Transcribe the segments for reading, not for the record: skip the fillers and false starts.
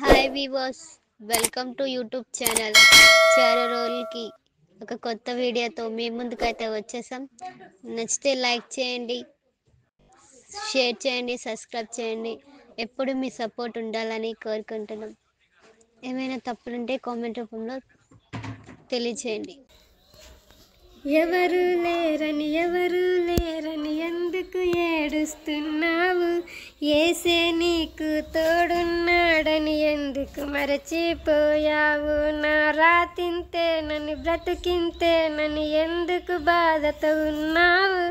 Hi weavers, welcome to YouTube channel. చాలా రోజులకి ఒక కొత్త వీడియోతో మీ ముందుకైతే వచ్చేసాం. నచ్చితే లైక్ చేయండి, షేర్ చేయండి, సబ్స్క్రైబ్ చేయండి. ఎప్పుడు మీ సపోర్ట్ ఉండాలని కోరుకుంటున్నాం. ఏమైనా తప్పులుంటే కామెంట్ రూపంలో తెలియచేయండి. ఎవరు లేరని ఎందుకు ఏడుస్తున్నావు? యేసే నీకు తోడున్నాడని ఎందుకు మరచిపోయావు? నా రాతింతేనని బ్రతుకింతేనని ఎందుకు బాధతో ఉన్నావు?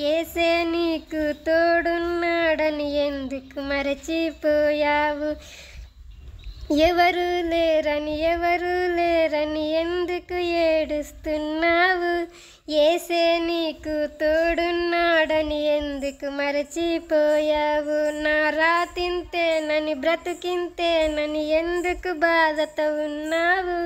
యేసే నీకు తోడున్నాడని ఎందుకు మరచిపోయావు? ఎవరు లేరని ఎందుకు ఏడుస్తున్నావు? యేసే నీకు తోడున్నాడని ఎందుకు మరచిపోయావు? నా రాతింతేనని బ్రతుకింతేనని ఎందుకు బాధతో ఉన్నావు?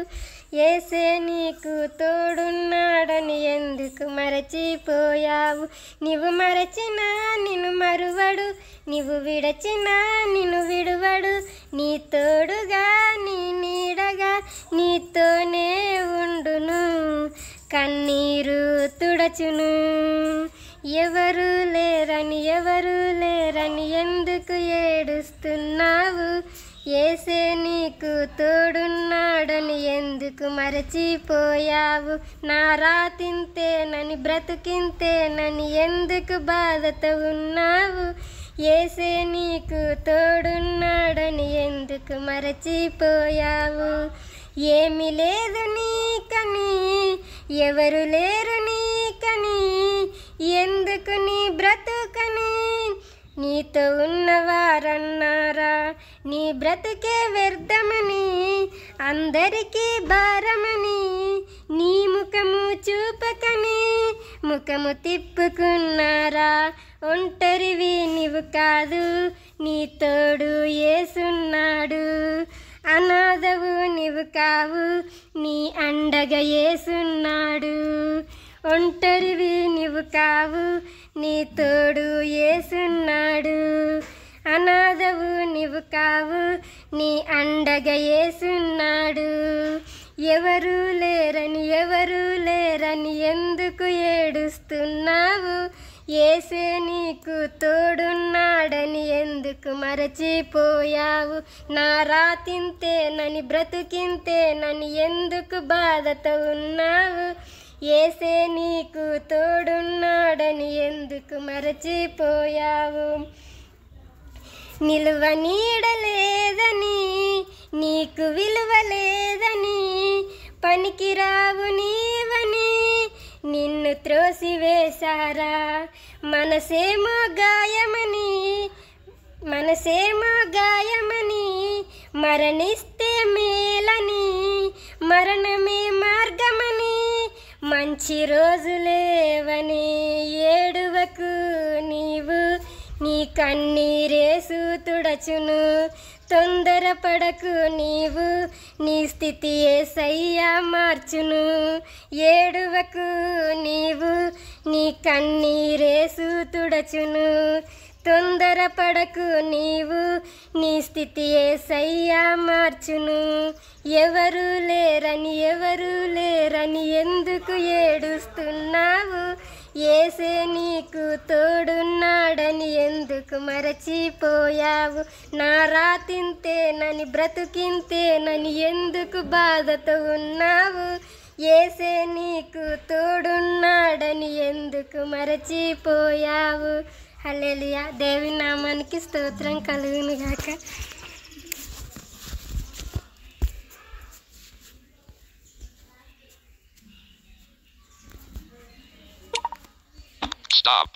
యేసే నీకు తోడున్నాడని ఎందుకు మరచిపోయావు? నీవు మరచినా నిన్ను మరువడు, నీవు విడచినా నిన్ను విడువడు. నీ తోడుగా నీ నీడగా నీతోనే ఉండును, కన్నీరు తుడచును. ఎవరు లేరని ఎందుకు ఏడుస్తున్నావు? యేసే నీకు తోడున్నాడని ఎందుకు మరచిపోయావు? నా రాతింతేనని బ్రతుకింతేనని ఎందుకు బాధతో ఉన్నావు? యేసే నీకు తోడున్నాడని ఎందుకు మరచిపోయావు? ఏమి లేదు నీకని, ఎవరు లేరు నీకని, ఎందుకు నీ బ్రతుకని నీతో ఉన్నవారన్నారా? నీ బ్రతుకే వ్యర్థమని, అందరికీ భారమని, నీ ముఖము చూపకని ముఖము తిప్పుకున్నారా? ఒంటరివి నీవు కాదు, నీ తోడు యేసున్నాడు. అనాథవు నీవు కావు, నీ అండగా యేసున్నాడు. ఒంటరివి నీవు కావు, నీ తోడు యేసున్నాడు. అనాథవు నీవు కావు, నీ అండగా యేసున్నాడు. ఎవరు లేరని ఎందుకు ఏడుస్తున్నావు? యేసే నీకు తోడున్నాడని ఎందుకు మరచిపోయావు? నా రాతింతేనని బ్రతుకింతేనని ఎందుకు బాధతో ఉన్నావు? యేసే నీకు తోడున్నాడని ఎందుకు మరచిపోయావు? నిలువ నీడలేదని, నీకు విలువ లేదని, పనికిరావు నీవని నిన్ను త్రోసివేశారా? మనసేమో గాయమని మరణిస్తే మేలని, మరణమే మార్గమని, మంచి రోజులేవని ఏడువకు నీవు, నీ కన్నీరేసు తుడచును. తొందరపడకు నీవు, నీ స్థితి యేసయ్యా మార్చును. ఏడువకు నీవు, నీ కన్నీరేసు తుడచును. తొందరపడకు నీవు, నీ స్థితి యేసయ్యా మార్చును. ఎవరు లేరని ఎందుకు ఏడుస్తున్నావు? యేసే నీకు తోడున్నాడని ఎందుకు మరచిపోయావు? నా రాతింతేనని బ్రతుకింతేనని ఎందుకు బాధతో ఉన్నావు? యేసే నీకు తోడున్నాడని ఎందుకు మరచిపోయావు? హల్లెలూయా. దేవి నామానికి స్తోత్రం కలుగును గాక. Stop.